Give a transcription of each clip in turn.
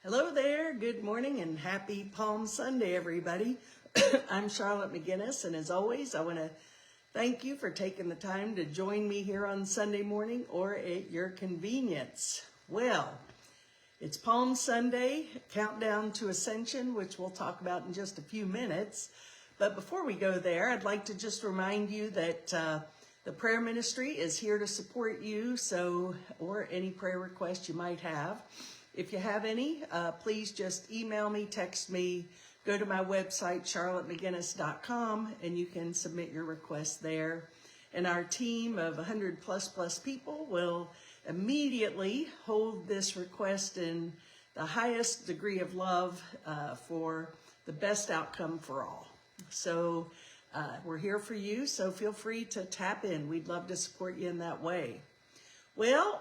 Hello there, good morning and happy Palm Sunday, everybody. I'm Charlotte McGinnis, and as always, I want to thank you for taking the time to join me here on Sunday morning or at your convenience. Well, it's Palm Sunday, countdown to Ascension, which we'll talk about in just a few minutes. But before we go there, I'd like to just remind you that the prayer ministry is here to support you, or any prayer requests you might have. If you have any, please just email me, text me, go to my website, charlottemcginnis.com, and you can submit your request there. And our team of 100 plus people will immediately hold this request in the highest degree of love for the best outcome for all. So we're here for you, so feel free to tap in. We'd love to support you in that way. Well,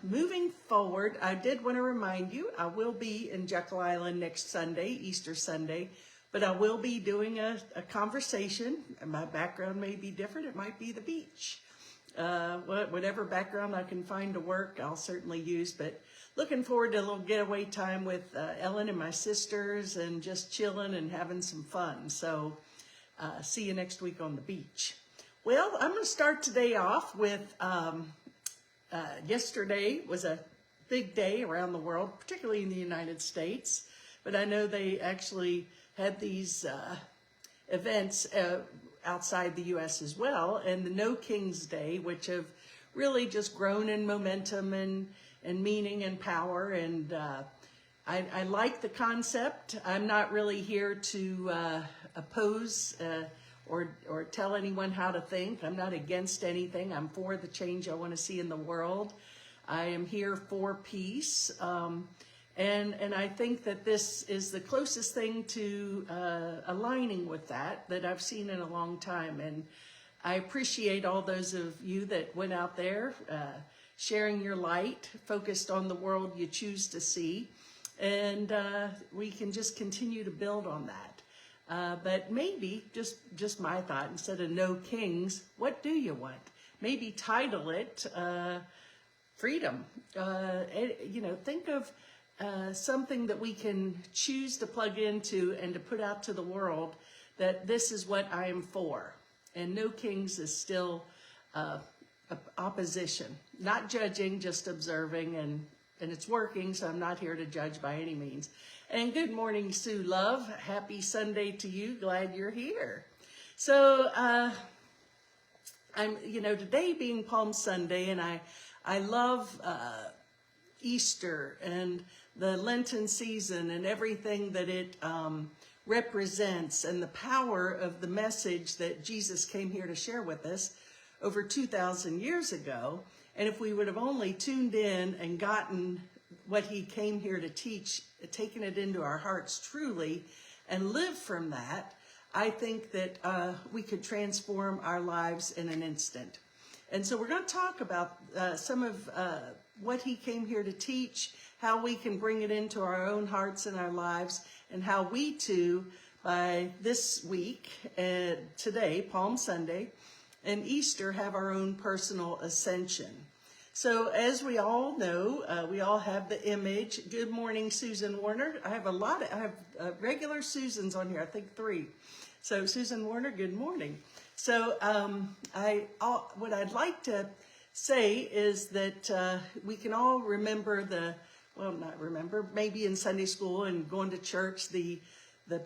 moving forward, I did want to remind you, I will be in Jekyll Island next Sunday, Easter Sunday, but I will be doing a conversation. My background may be different. It might be the beach. Whatever background I can find to work, I'll certainly use, but looking forward to a little getaway time with Ellen and my sisters and just chilling and having some fun. So see you next week on the beach. Well, I'm going to start today off with... yesterday was a big day around the world, particularly in the United States, but I know they actually had these events outside the U.S. as well, and the No Kings Day, which have really just grown in momentum and meaning and power, and I like the concept. I'm not really here to oppose or tell anyone how to think. I'm not against anything. I'm for the change I want to see in the world. I am here for peace. And I think that this is the closest thing to aligning with that I've seen in a long time. And I appreciate all those of you that went out there sharing your light, focused on the world you choose to see. And we can just continue to build on that. But maybe, just my thought, instead of No Kings, what do you want? Maybe title it Freedom. Think of something that we can choose to plug into and to put out to the world, that this is what I am for. And No Kings is still opposition. Not judging, just observing, and it's working, so I'm not here to judge by any means. And good morning, Sue Love. Happy Sunday to you. Glad you're here. So, today being Palm Sunday, and I love Easter and the Lenten season and everything that it represents, and the power of the message that Jesus came here to share with us over 2,000 years ago. And if we would have only tuned in and gotten what he came here to teach, taken it into our hearts truly, and live from that, I think that we could transform our lives in an instant. And so we're going to talk about some of what he came here to teach, how we can bring it into our own hearts and our lives, and how we too, by this week, today, Palm Sunday, and Easter, have our own personal ascension. So as we all know, we all have the image. Good morning, Susan Warner. I have regular Susans on here, I think 3. So Susan Warner, good morning. So what I'd like to say is that we can all remember maybe in Sunday school and going to church, the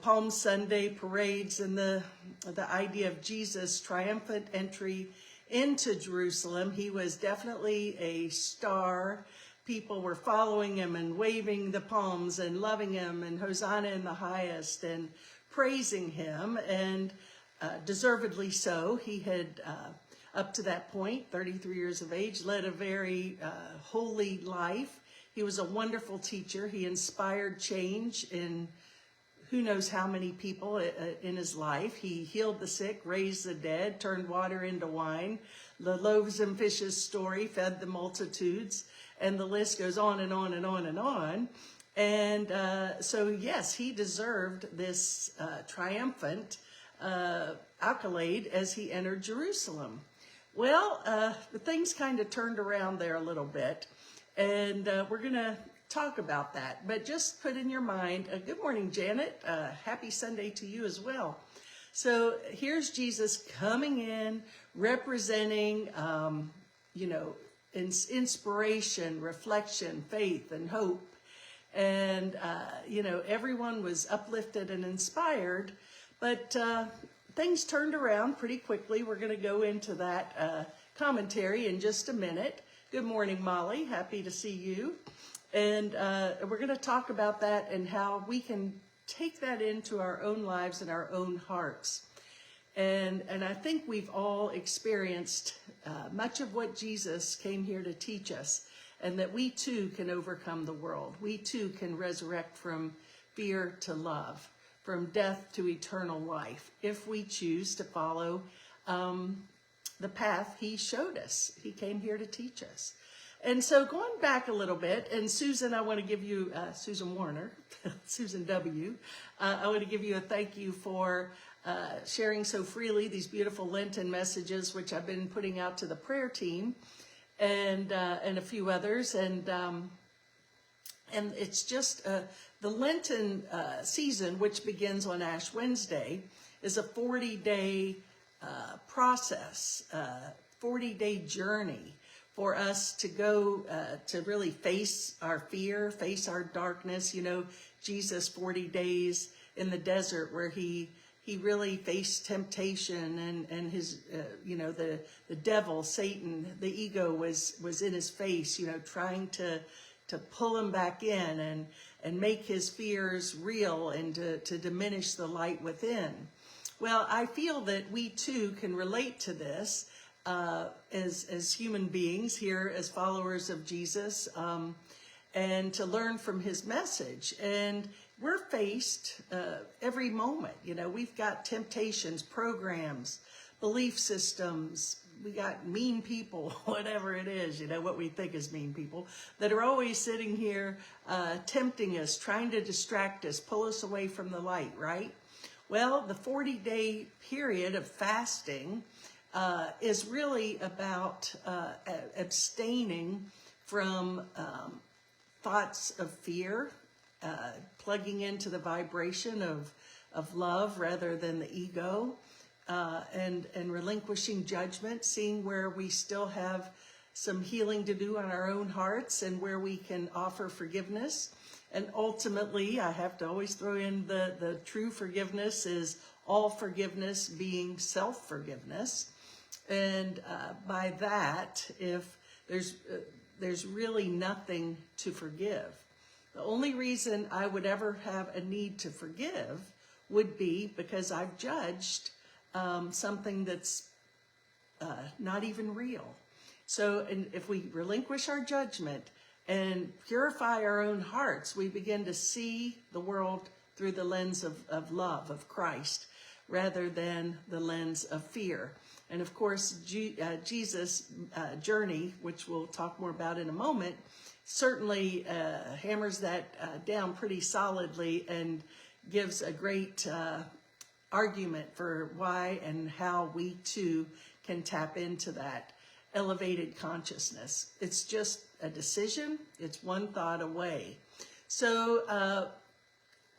Palm Sunday parades and the idea of Jesus' triumphant entry into Jerusalem. He was definitely a star. People were following him and waving the palms and loving him and Hosanna in the highest and praising him, and deservedly so. He had, up to that point, 33 years of age, led a very holy life. He was a wonderful teacher. He inspired change in who knows how many people in his life. He healed the sick, raised the dead, turned water into wine. The loaves and fishes story fed the multitudes, and the list goes on and on and on and on. And so, yes, he deserved this triumphant accolade as he entered Jerusalem. Well, the things kind of turned around there a little bit. And we're going to talk about that. But just put in your mind, good morning, Janet. Happy Sunday to you as well. So here's Jesus coming in, representing, inspiration, reflection, faith, and hope. And, everyone was uplifted and inspired, but things turned around pretty quickly. We're going to go into that commentary in just a minute. Good morning, Molly. Happy to see you. And we're going to talk about that and how we can take that into our own lives and our own hearts. And I think we've all experienced much of what Jesus came here to teach us, and that we too can overcome the world. We too can resurrect from fear to love, from death to eternal life, if we choose to follow the path he showed us. He came here to teach us. And so going back a little bit, and Susan, I want to give you, Susan Warner, Susan W., I want to give you a thank you for sharing so freely these beautiful Lenten messages, which I've been putting out to the prayer team and a few others. And it's just the Lenten season, which begins on Ash Wednesday, is a 40-day process, 40-day journey for us to go to really face our fear, face our darkness. Jesus 40 days in the desert where he really faced temptation and his, the devil, Satan, the ego was in his face, trying to pull him back in and make his fears real and to diminish the light within. Well, I feel that we too can relate to this as human beings here, as followers of Jesus, and to learn from his message. And we're faced every moment. We've got temptations, programs, belief systems. We got mean people, whatever it is, what we think is mean people, that are always sitting here tempting us, trying to distract us, pull us away from the light, right? Well, the 40-day period of fasting is really about abstaining from thoughts of fear, plugging into the vibration of love rather than the ego, and relinquishing judgment, seeing where we still have some healing to do on our own hearts and where we can offer forgiveness. And ultimately, I have to always throw in the true forgiveness is all forgiveness being self-forgiveness. And by that, if there's really nothing to forgive. The only reason I would ever have a need to forgive would be because I've judged something that's not even real. So and if we relinquish our judgment and purify our own hearts, we begin to see the world through the lens of love, of Christ, rather than the lens of fear. And of course, Jesus' journey, which we'll talk more about in a moment, certainly hammers that down pretty solidly and gives a great argument for why and how we too can tap into that elevated consciousness. It's just a decision. It's one thought away. So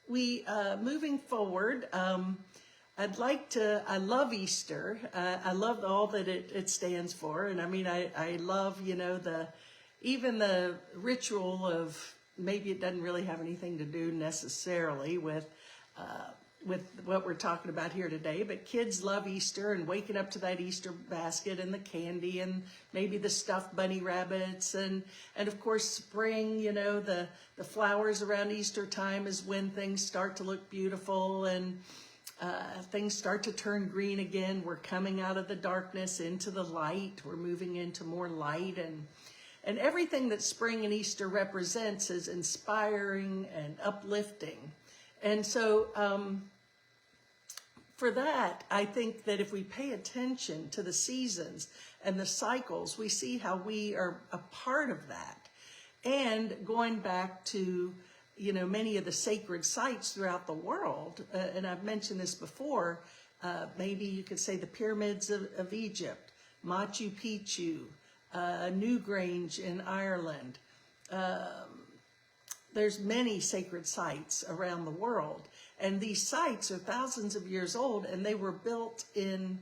moving forward, I love Easter. I love all that it stands for. And I mean, I love, even the ritual of, maybe it doesn't really have anything to do necessarily with what we're talking about here today, but kids love Easter and waking up to that Easter basket and the candy and maybe the stuffed bunny rabbits and of course spring, the flowers around Easter time is when things start to look beautiful and things start to turn green again. We're coming out of the darkness into the light. We're moving into more light and everything that spring and Easter represents is inspiring and uplifting. And so for that, I think that if we pay attention to the seasons and the cycles, we see how we are a part of that. And going back to, many of the sacred sites throughout the world, and I've mentioned this before, maybe you could say the pyramids of Egypt, Machu Picchu, Newgrange in Ireland, there's many sacred sites around the world, and these sites are thousands of years old, and they were built in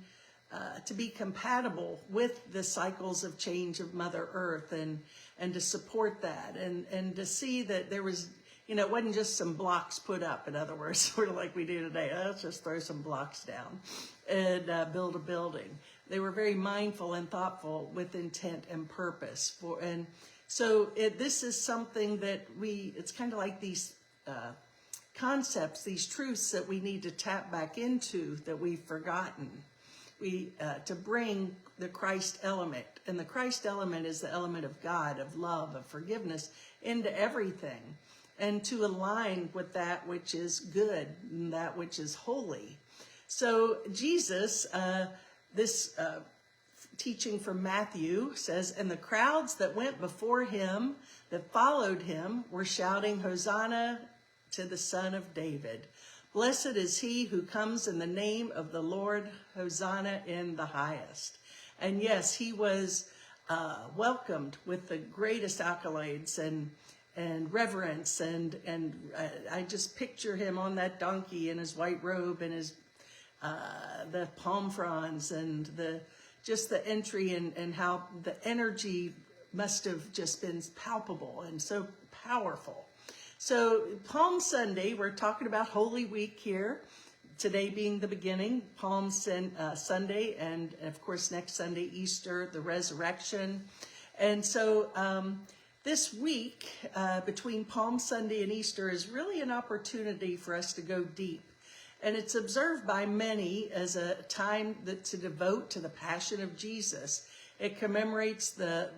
to be compatible with the cycles of change of Mother Earth, and to support that, and to see that there was, it wasn't just some blocks put up, in other words, sort of like we do today. Let's just throw some blocks down and build a building. They were very mindful and thoughtful with intent and purpose. So this is something that it's kind of like these concepts, these truths that we need to tap back into that we've forgotten. To bring the Christ element, and the Christ element is the element of God, of love, of forgiveness, into everything, and to align with that which is good and that which is holy. So Jesus, this teaching from Matthew says, and the crowds that went before him, that followed him, were shouting, Hosanna to the Son of David. Blessed is he who comes in the name of the Lord, Hosanna in the highest. And yes, he was welcomed with the greatest accolades and reverence, and I just picture him on that donkey in his white robe and his the palm fronds, and the entry, and how the energy must have just been palpable and so powerful. So Palm Sunday, we're talking about Holy Week here, today being the beginning, Palm Sunday, and of course next Sunday, Easter, the resurrection. And so this week between Palm Sunday and Easter is really an opportunity for us to go deep. And it's observed by many as a time to devote to the Passion of Jesus. It commemorates the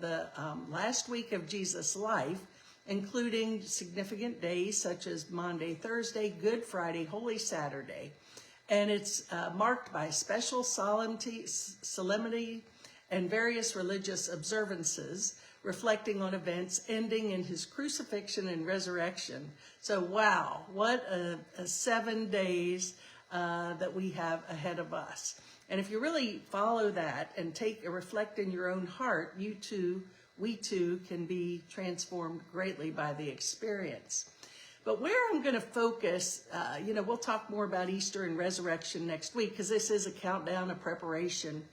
last week of Jesus' life, including significant days such as Maundy, Thursday, Good Friday, Holy Saturday. And it's marked by special solemnity and various religious observances reflecting on events ending in his crucifixion and resurrection. So wow, what a 7 days that we have ahead of us. And if you really follow that and reflect in your own heart, we too can be transformed greatly by the experience. But where I'm going to focus, we'll talk more about Easter and resurrection next week, because this is a countdown, a preparation.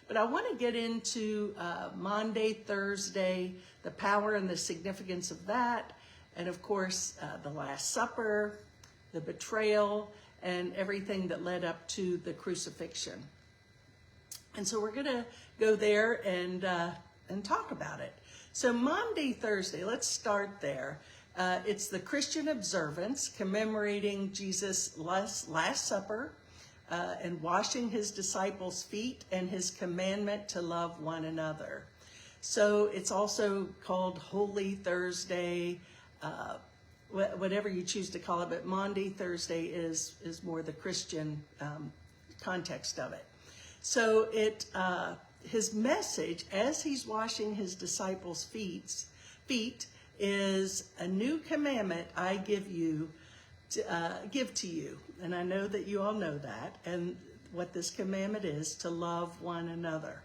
But I want to get into Maundy, Thursday, the power and the significance of that, and of course, the Last Supper, the betrayal, and everything that led up to the crucifixion. And so we're going to go there and talk about it. So Maundy, Thursday, let's start there. It's the Christian observance commemorating Jesus' Last Supper and washing his disciples' feet, and his commandment to love one another. So it's also called Holy Thursday, whatever you choose to call it, but Maundy, Thursday is more the Christian context of it. So his message as he's washing his disciples' feet is, a new commandment I give to you. And I know that you all know that, and what this commandment is, to love one another.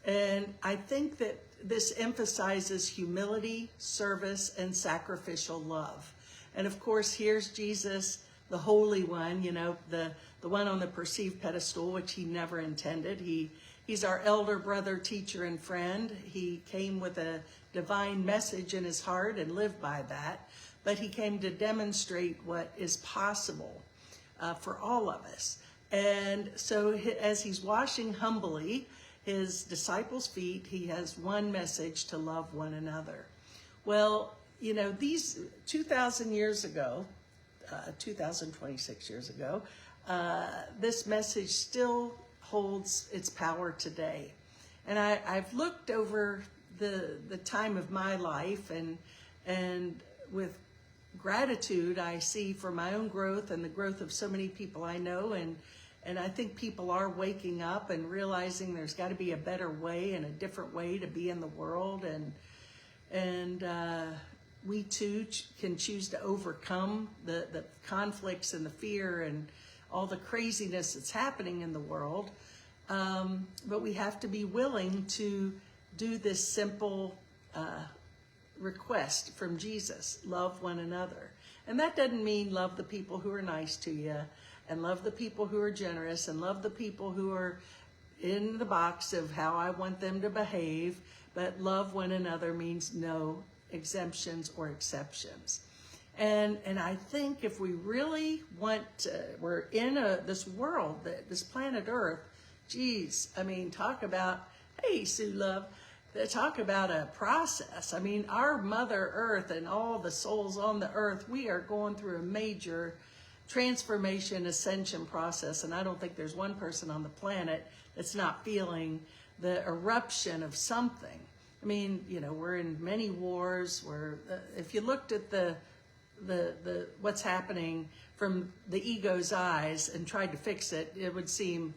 And I think that this emphasizes humility, service, and sacrificial love. And of course, here's Jesus, the Holy One, the one on the perceived pedestal, which he never intended. He's our elder brother, teacher, and friend. He came with a divine message in his heart and lived by that. But he came to demonstrate what is possible for all of us. And so as he's washing humbly his disciples' feet, he has one message: to love one another. Well, these 2,000 years ago, 2,026 years ago, this message still holds its power today. And I've looked over the time of my life, and with gratitude I see for my own growth and the growth of so many people I know, and I think people are waking up and realizing there's got to be a better way and a different way to be in the world, and we too can choose to overcome the conflicts and the fear and all the craziness that's happening in the world, but we have to be willing to do this simple request from Jesus: love one another. And that doesn't mean love the people who are nice to you, and love the people who are generous, and love the people who are in the box of how I want them to behave. But love one another means no exemptions or exceptions. And I think if we really want to, we're in this world, this planet Earth, geez, I mean, talk about, hey, Sue Love, talk about a process. I mean, our Mother Earth and all the souls on the earth, we are going through a major transformation, ascension process. And I don't think there's one person on the planet that's not feeling the eruption of something. I mean, you know, we're in many wars. If you looked at the what's happening from the ego's eyes and tried to fix it, it would seem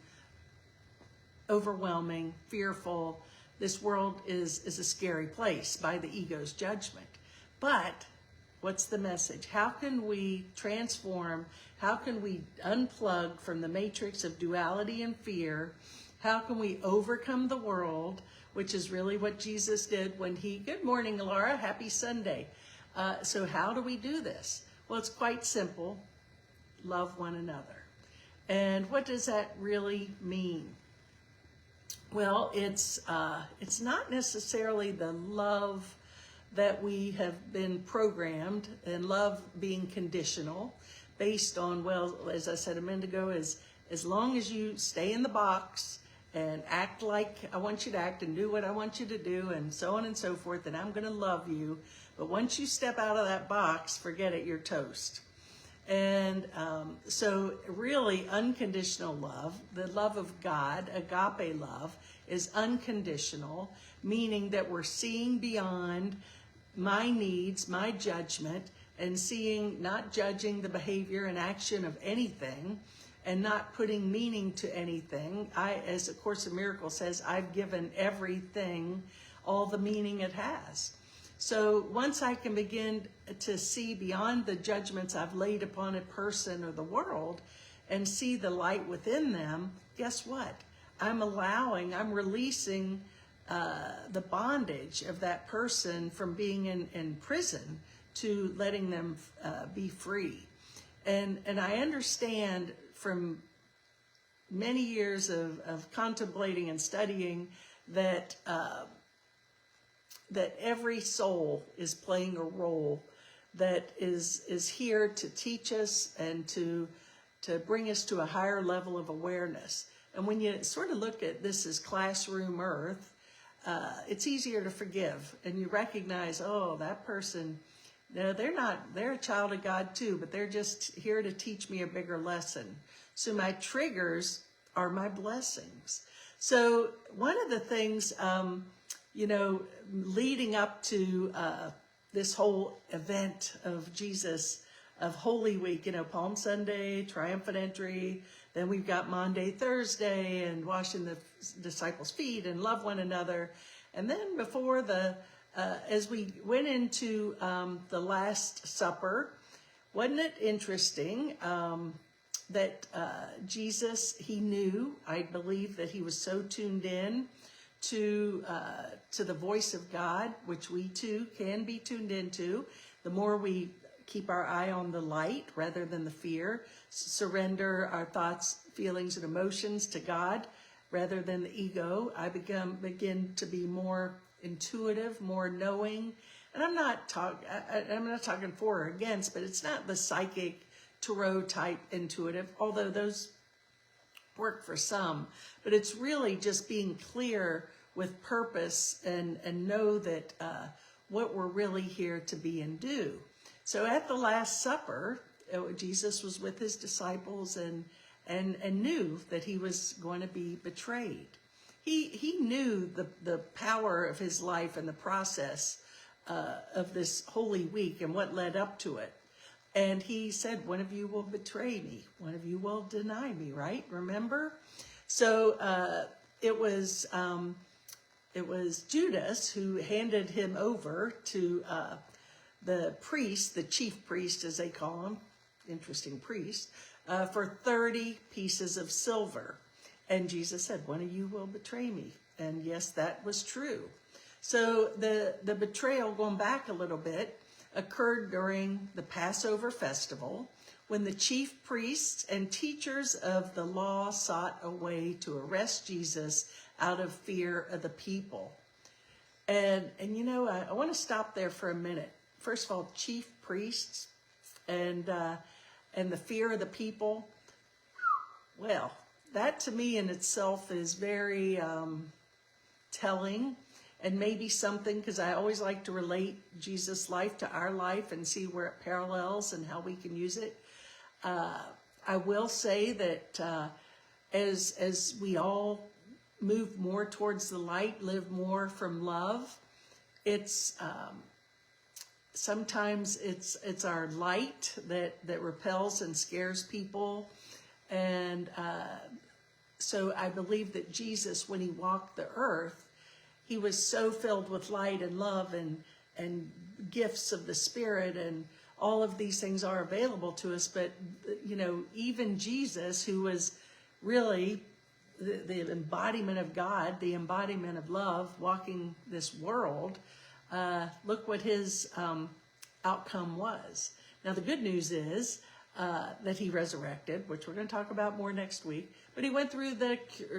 overwhelming, fearful. This world is a scary place by the ego's judgment. But what's the message? How can we transform? How can we unplug from the matrix of duality and fear? How can we overcome the world, which is really what Jesus did when he, good morning, Laura, happy Sunday. So how do we do this? Well, it's quite simple. Love one another. And what does that really mean? Well, it's not necessarily the love that we have been programmed, and love being conditional based on, well, as I said a minute ago, as long as you stay in the box and act like I want you to act and do what I want you to do and so on and so forth, then I'm going to love you. But once you step out of that box, forget it, you're toast. And so really unconditional love, the love of God, agape love, is unconditional, meaning that we're seeing beyond my needs, my judgment, and seeing, not judging the behavior and action of anything, and not putting meaning to anything. As A Course in Miracles says, I've given everything all the meaning it has. So once I can begin to see beyond the judgments I've laid upon a person or the world and see the light within them, guess what? I'm releasing the bondage of that person from being in prison to letting them be free. And I understand from many years of contemplating and studying that that every soul is playing a role that is here to teach us and to bring us to a higher level of awareness. And when you sort of look at this as classroom earth, it's easier to forgive. And you recognize, oh, that person, no, they're a child of God too, but they're just here to teach me a bigger lesson. So my triggers are my blessings. So one of the things, you know, leading up to this whole event of Jesus, of Holy Week, you know, Palm Sunday, Triumphant Entry, then we've got Maundy, Thursday, and washing the disciples' feet and love one another. And then before as we went into the Last Supper, wasn't it interesting that Jesus, he knew, I believe that he was so tuned in to the voice of God, which we too can be tuned into. The more we keep our eye on the light rather than the fear, surrender our thoughts, feelings, and emotions to God rather than the ego, I begin to be more intuitive, more knowing. And I'm not talking for or against, but it's not the psychic tarot type intuitive, although those work for some, but it's really just being clear with purpose and know that what we're really here to be and do. So at the Last Supper, Jesus was with his disciples and knew that he was going to be betrayed. He knew the power of his life and the process of this Holy Week and what led up to it. And he said, one of you will betray me. One of you will deny me, right? Remember? So it was Judas who handed him over to the priest, the chief priest, as they call him, interesting priest, for 30 pieces of silver. And Jesus said, one of you will betray me. And yes, that was true. So the betrayal, going back a little bit, occurred during the Passover festival, when the chief priests and teachers of the law sought a way to arrest Jesus out of fear of the people. And you know, I want to stop there for a minute. First of all, chief priests and the fear of the people. Well, that to me in itself is very telling, and maybe something, because I always like to relate Jesus' life to our life and see where it parallels and how we can use it. I will say that as we all move more towards the light, live more from love, it's sometimes it's our light that repels and scares people. And so I believe that Jesus, when he walked the earth, he was so filled with light and love and gifts of the Spirit, and all of these things are available to us. But, you know, even Jesus, who was really the embodiment of God, the embodiment of love, walking this world, look what his outcome was. Now, the good news is that he resurrected, which we're going to talk about more next week. But he went through the,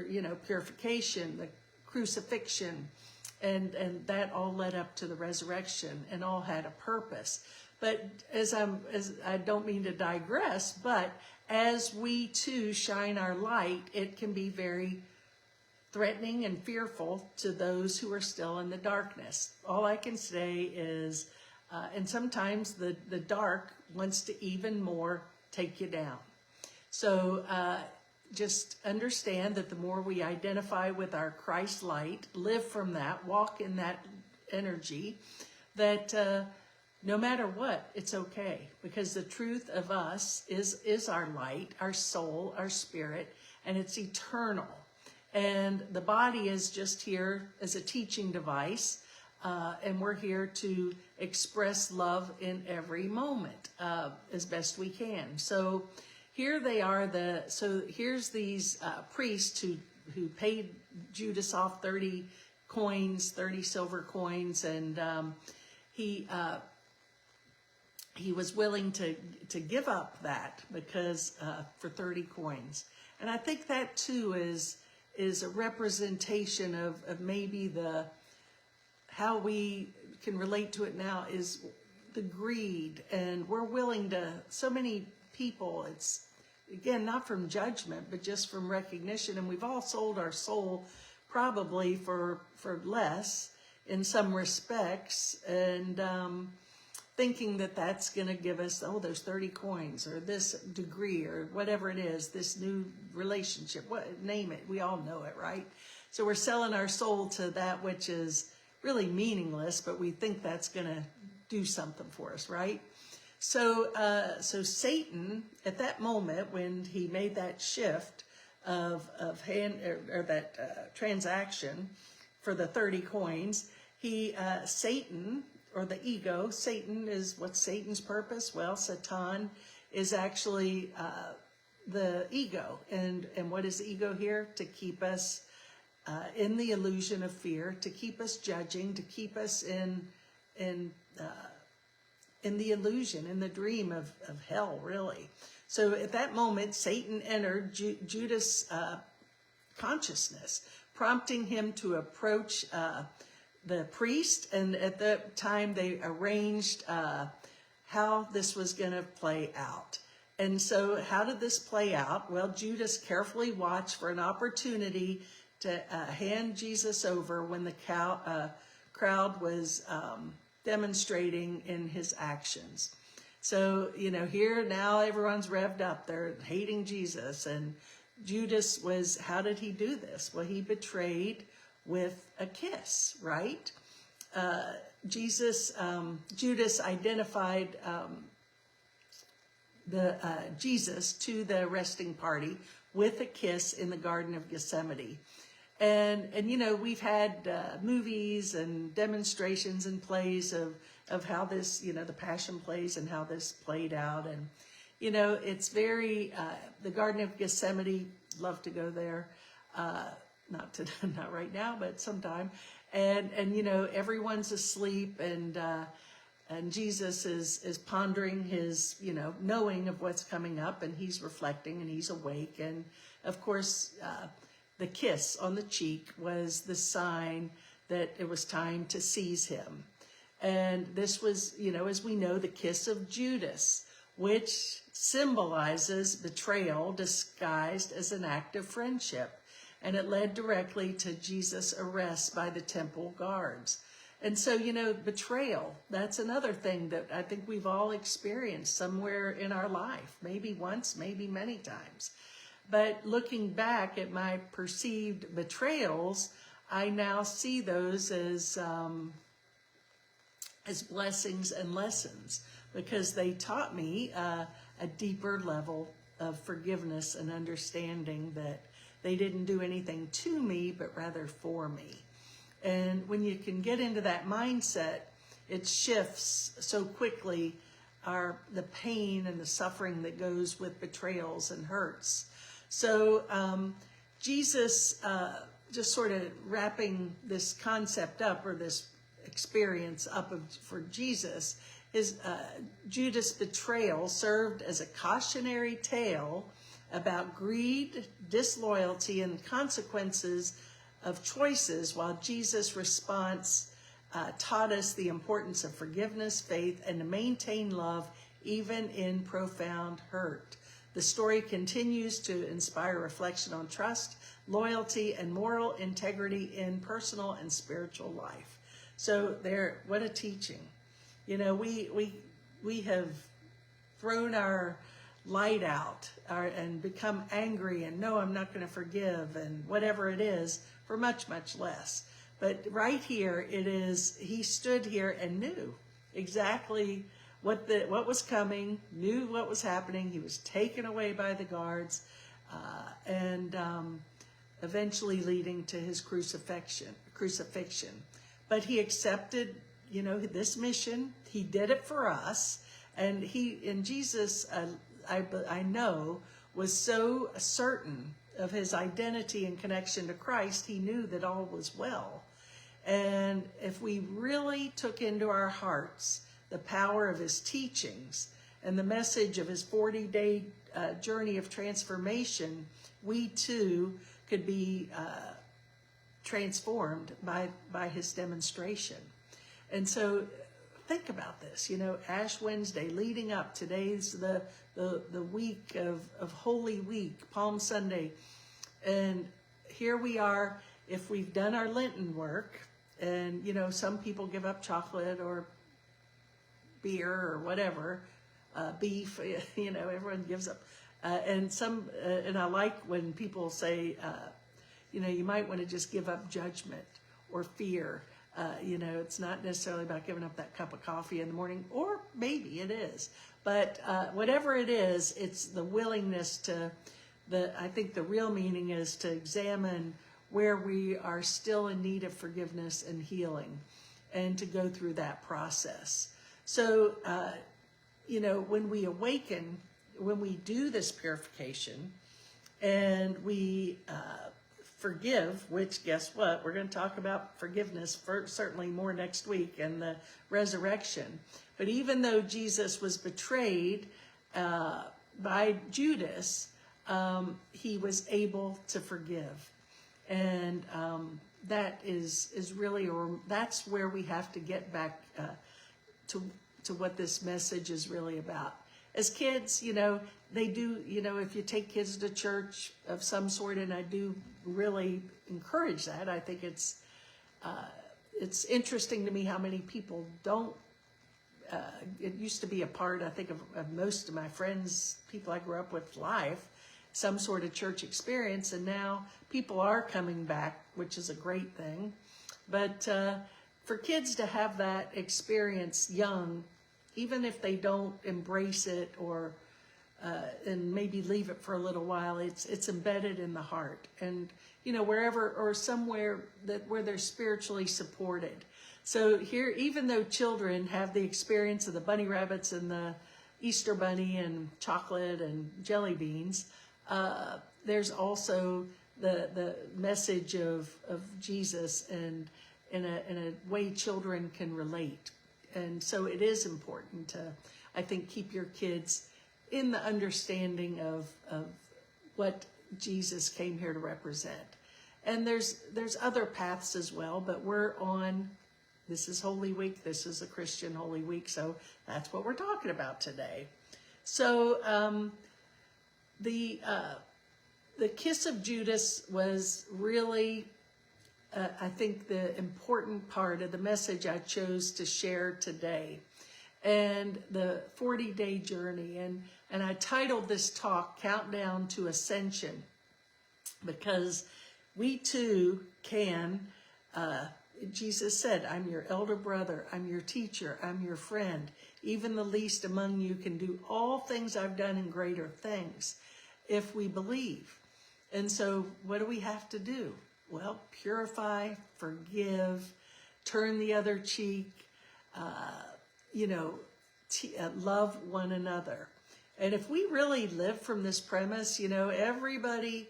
you know, purification, the crucifixion, and that all led up to the resurrection, and all had a purpose. But as I don't mean to digress, but as we too shine our light, it can be very threatening and fearful to those who are still in the darkness. All I can say is, and sometimes the dark wants to even more take you down. So just understand that the more we identify with our Christ light, live from that, walk in that energy, that no matter what, it's okay, because the truth of us is our light, our soul, our spirit, and it's eternal. And the body is just here as a teaching device, and we're here to express love in every moment as best we can. So here they are. So here's these priests who paid Judas off 30 coins, 30 silver coins, and he was willing to give up that because for 30 coins. And I think that too is a representation of maybe how we can relate to it now is the greed. And we're willing to, so many people, it's again, not from judgment, but just from recognition. And we've all sold our soul probably for less in some respects. And thinking that that's going to give us, oh, those 30 coins or this degree or whatever it is, this new relationship, name it. We all know it, right? So we're selling our soul to that which is really meaningless, but we think that's going to do something for us, right? So Satan, at that moment when he made that shift of hand or that transaction for the 30 coins, Satan, or the ego, Satan is, what's Satan's purpose? Well, Satan is actually the ego. And what is the ego here? To keep us in the illusion of fear, to keep us judging, to keep us in the illusion, in the dream of hell, really. So at that moment, Satan entered Judas' consciousness, prompting him to approach the priest, and at that time they arranged how this was going to play out. And so how did this play out? Well, Judas carefully watched for an opportunity to hand Jesus over when the crowd was demonstrating in his actions. So, you know, here now everyone's revved up. They're hating Jesus. And Judas was, how did he do this? Well, he betrayed with a kiss, right? Judas identified Jesus to the arresting party with a kiss in the Garden of Gethsemane. And you know, we've had movies and demonstrations and plays of how this, you know, the Passion plays and how this played out. And, you know, it's very, the Garden of Gethsemane, love to go there. Not right now, but sometime. and you know, everyone's asleep, and Jesus is pondering his, you know, knowing of what's coming up, and he's reflecting and he's awake. And of course, the kiss on the cheek was the sign that it was time to seize him. And this was, you know, as we know, the kiss of Judas, which symbolizes betrayal disguised as an act of friendship. And it led directly to Jesus' arrest by the temple guards. And so, you know, betrayal, that's another thing that I think we've all experienced somewhere in our life, maybe once, maybe many times. But looking back at my perceived betrayals, I now see those as blessings and lessons, because they taught me a deeper level of forgiveness and understanding that they didn't do anything to me, but rather for me. And when you can get into that mindset, it shifts so quickly the pain and the suffering that goes with betrayals and hurts. So Jesus, just sort of wrapping this concept up, or this experience up for Jesus, is Judas' betrayal served as a cautionary tale about greed, disloyalty, and consequences of choices, while Jesus' response taught us the importance of forgiveness, faith, and to maintain love even in profound hurt. The story continues to inspire reflection on trust, loyalty, and moral integrity in personal and spiritual life. So what a teaching. You know, we have thrown our light out and become angry and no, I'm not going to forgive, and whatever it is, for much, much less. But right here, it is, he stood here and knew exactly what was coming, knew what was happening. He was taken away by the guards, and eventually leading to his crucifixion. But he accepted, you know, this mission. He did it for us, and Jesus, I know, was so certain of his identity and connection to Christ. He knew that all was well. And if we really took into our hearts the power of his teachings and the message of his 40-day journey of transformation, we too could be transformed by his demonstration. And so think about this, you know, Ash Wednesday leading up, today's the week of Holy Week, Palm Sunday. And here we are, if we've done our Lenten work, and, you know, some people give up chocolate or beer or whatever, beef, you know, everyone gives up. And I like when people say, you know, you might want to just give up judgment or fear. You know, it's not necessarily about giving up that cup of coffee in the morning, or maybe it is. But whatever it is, it's the willingness to, I think the real meaning is to examine where we are still in need of forgiveness and healing, and to go through that process. So, you know, when we awaken, when we do this purification, and we forgive, which, guess what? We're going to talk about forgiveness certainly more next week, and the resurrection. But even though Jesus was betrayed by Judas, he was able to forgive. And that is really, that's where we have to get back to what this message is really about. As kids, you know, they do, you know, if you take kids to church of some sort, and I do really encourage that. I think it's interesting to me how many people don't, it used to be a part, I think, of most of my friends, people I grew up with, life, some sort of church experience, and now people are coming back, which is a great thing. But for kids to have that experience young, even if they don't embrace it or and maybe leave it for a little while, it's embedded in the heart, and, you know, wherever or somewhere where they're spiritually supported. So here, even though children have the experience of the bunny rabbits and the Easter bunny and chocolate and jelly beans, there's also the message of Jesus, and in a way children can relate. And so it is important to, I think, keep your kids in the understanding of what Jesus came here to represent. And there's other paths as well, but we're on, this is Holy Week, this is a Christian Holy Week, so that's what we're talking about today. So the kiss of Judas was really, I think, the important part of the message I chose to share today, and the 40-day journey. And I titled this talk, Countdown to Ascension, because we too can, Jesus said, I'm your elder brother, I'm your teacher, I'm your friend. Even the least among you can do all things I've done and greater things if we believe. And so what do we have to do? Well, purify, forgive, turn the other cheek, love one another. And if we really live from this premise, everybody,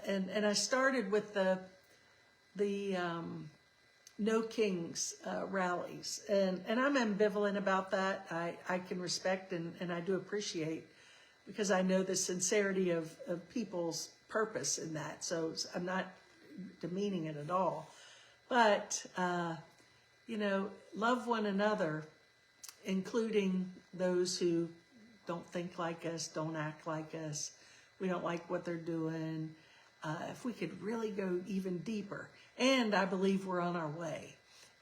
and I started with the No Kings rallies, and I'm ambivalent about that. I can respect and I do appreciate, because I know the sincerity of people's purpose in that. So I'm not demeaning it at all. But, love one another, including those who don't think like us, don't act like us. We don't like what they're doing. If we could really go even deeper. And I believe we're on our way.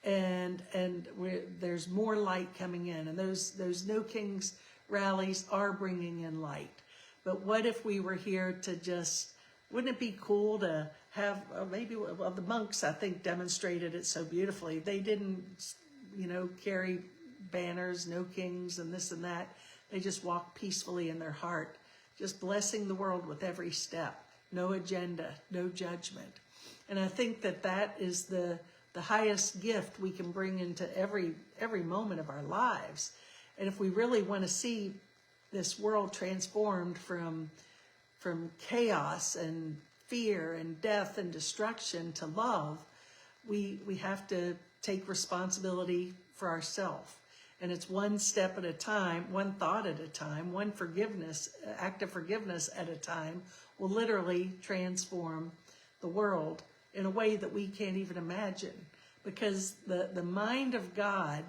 And there's more light coming in. And those No Kings rallies are bringing in light. But what if we were here to just, wouldn't it be cool to have, the monks, I think, demonstrated it so beautifully. They didn't, carry banners, no kings and this and that. They just walked peacefully in their heart, just blessing the world with every step. No agenda, no judgment. And I think that is the highest gift we can bring into every moment of our lives. And if we really want to see this world transformed from chaos and fear and death and destruction to love, we have to take responsibility for ourselves. And it's one step at a time, one thought at a time, one act of forgiveness at a time will literally transform the world in a way that we can't even imagine. Because the mind of God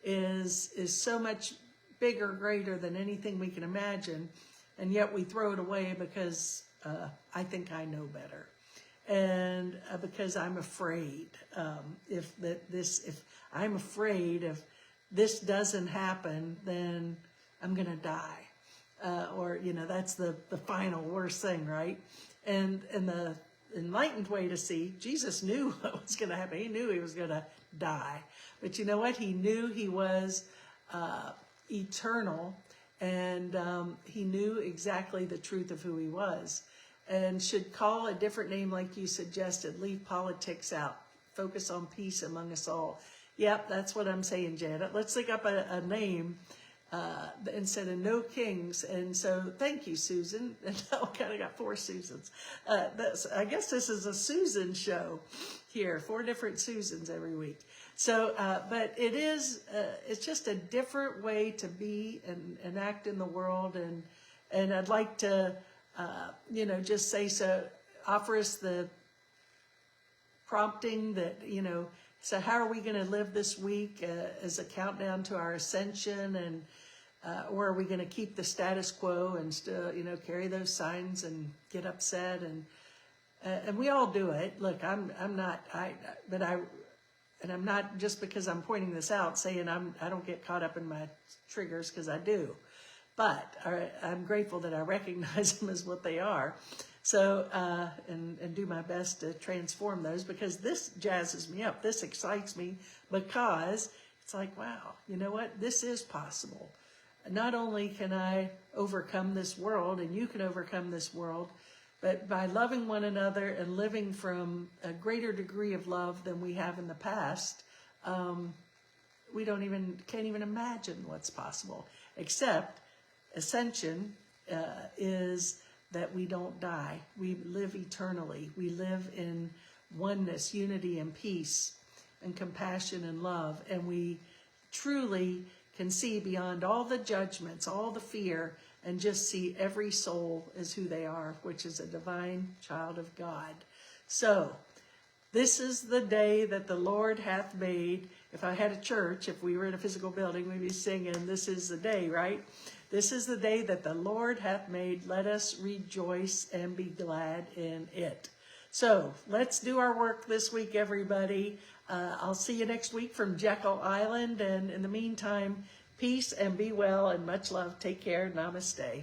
is so much bigger, greater than anything we can imagine. And yet we throw it away because I think I know better. And because I'm afraid if I'm afraid if this doesn't happen, then I'm going to die. That's the final worst thing, right? And the enlightened way to see, Jesus knew what was going to happen. He knew he was going to die. But you know what? He knew he was eternal, and he knew exactly the truth of who he was, and should call a different name like you suggested. Leave politics out. Focus on peace among us all. Yep, that's what I'm saying, Janet. Let's think up a name instead of No Kings. And so thank you, Susan. And I kind of got 4 Susans. I guess this is a Susan show here, 4 different Susans every week. So, but it's just a different way to be and act in the world. And I'd like to, just say, so offer us the prompting that, so how are we going to live this week as a countdown to our ascension, and or are we going to keep the status quo and still, carry those signs and get upset, and we all do it. Look, I'm not just because I'm pointing this out saying I don't get caught up in my triggers, because I do, but I'm grateful that I recognize them as what they are. So, and do my best to transform those, because this jazzes me up. This excites me, because it's like, wow, you know what? This is possible. Not only can I overcome this world, and you can overcome this world, but by loving one another and living from a greater degree of love than we have in the past, we can't even imagine what's possible. Except Ascension is that we don't die. We live eternally. We live in oneness, unity, and peace. and compassion and love, and we truly can see beyond all the judgments, all the fear, and just see every soul as who they are, which is a divine child of God. So, this is the day that the Lord hath made. If I had a church, if we were in a physical building, we'd be singing, this is the day, right? This is the day that the Lord hath made. Let us rejoice and be glad in it. So let's do our work this week, everybody. I'll see you next week from Jekyll Island. And in the meantime, peace and be well and much love. Take care. Namaste.